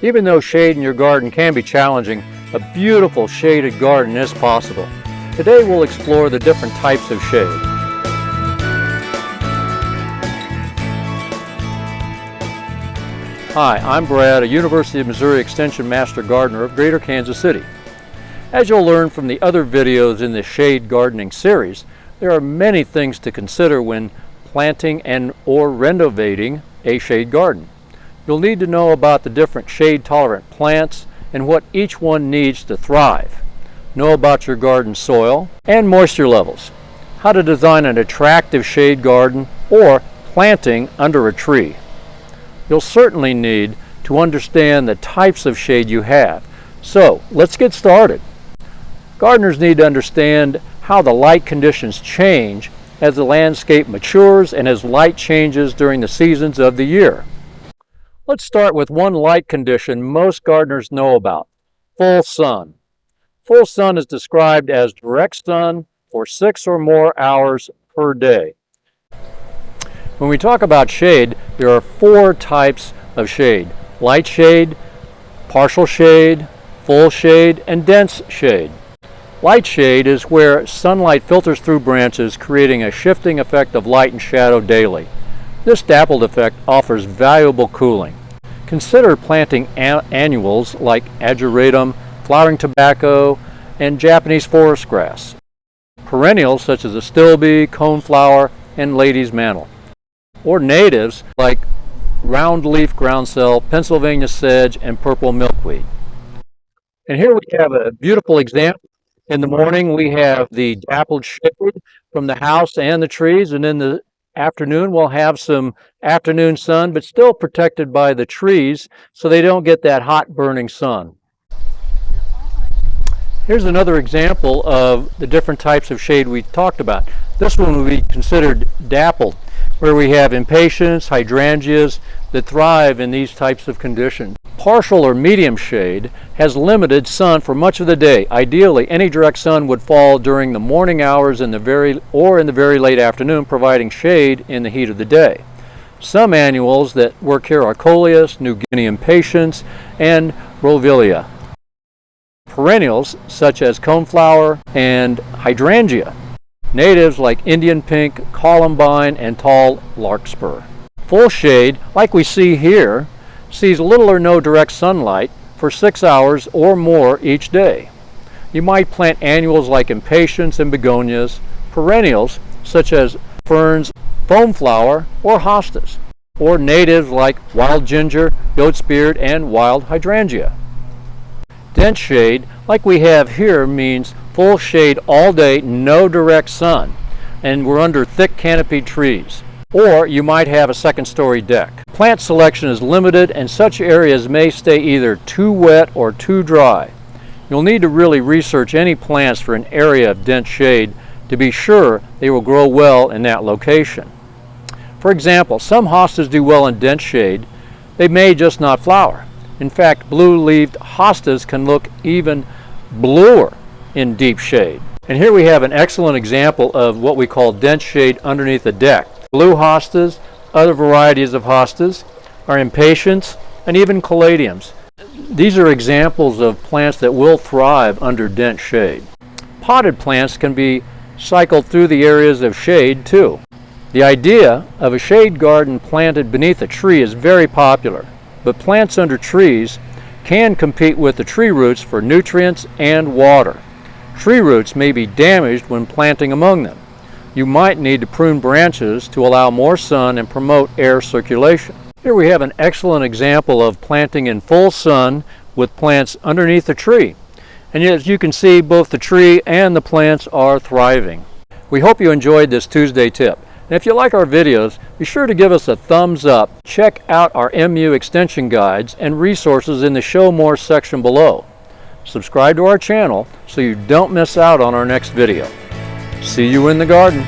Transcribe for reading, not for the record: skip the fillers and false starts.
Even though shade in your garden can be challenging, a beautiful shaded garden is possible. Today we'll explore the different types of shade. Hi, I'm Brad, a University of Missouri Extension Master Gardener of Greater Kansas City. As you'll learn from the other videos in the shade gardening series, there are many things to consider when planting and or renovating a shade garden. You'll need to know about the different shade-tolerant plants and what each one needs to thrive. Know about your garden soil and moisture levels. How to design an attractive shade garden or planting under a tree. You'll certainly need to understand the types of shade you have. So let's get started. Gardeners need to understand how the light conditions change as the landscape matures and as light changes during the seasons of the year. Let's start with one light condition most gardeners know about: full sun. Full sun is described as direct sun for 6 or more hours per day. When we talk about shade, there are 4 types of shade: light shade, partial shade, full shade, and dense shade. Light shade is where sunlight filters through branches, creating a shifting effect of light and shadow daily. This dappled effect offers valuable cooling. Consider planting annuals like ageratum, flowering tobacco, and Japanese forest grass. Perennials such as astilbe, coneflower, and lady's mantle. Or natives like roundleaf groundsel, Pennsylvania sedge, and purple milkweed. And here we have a beautiful example. In the morning we have the dappled shade from the house and the trees, and in the afternoon we'll have some afternoon sun, but still protected by the trees so they don't get that hot burning sun. Here's another example of the different types of shade we talked about. This one would be considered dappled, where we have impatiens, hydrangeas that thrive in these types of conditions. Partial or medium shade has limited sun for much of the day. Ideally, any direct sun would fall during the morning hours in the very late afternoon, providing shade in the heat of the day. Some annuals that work here are coleus, New Guinea impatiens, and Brovilia. Perennials such as coneflower and hydrangea. Natives like Indian pink, columbine, and tall larkspur. Full shade, like we see here, sees little or no direct sunlight for 6 hours or more each day. You might plant annuals like impatiens and begonias, perennials such as ferns, foamflower, or hostas, or natives like wild ginger, goat's beard, and wild hydrangea. Dense shade, like we have here, means full shade all day, no direct sun, and we're under thick canopied trees. Or you might have a second-story deck. Plant selection is limited, and such areas may stay either too wet or too dry. You'll need to really research any plants for an area of dense shade to be sure they will grow well in that location. For example, some hostas do well in dense shade. They may just not flower. In fact, blue-leaved hostas can look even bluer in deep shade. And here we have an excellent example of what we call dense shade underneath a deck. Blue hostas, other varieties of hostas, are impatiens, and even caladiums. These are examples of plants that will thrive under dense shade. Potted plants can be cycled through the areas of shade too. The idea of a shade garden planted beneath a tree is very popular, but plants under trees can compete with the tree roots for nutrients and water. Tree roots may be damaged when planting among them. You might need to prune branches to allow more sun and promote air circulation. Here we have an excellent example of planting in full sun with plants underneath a tree. And as you can see, both the tree and the plants are thriving. We hope you enjoyed this Tuesday tip. And if you like our videos, be sure to give us a thumbs up. Check out our MU extension guides and resources in the Show More section below. Subscribe to our channel so you don't miss out on our next video. See you in the garden.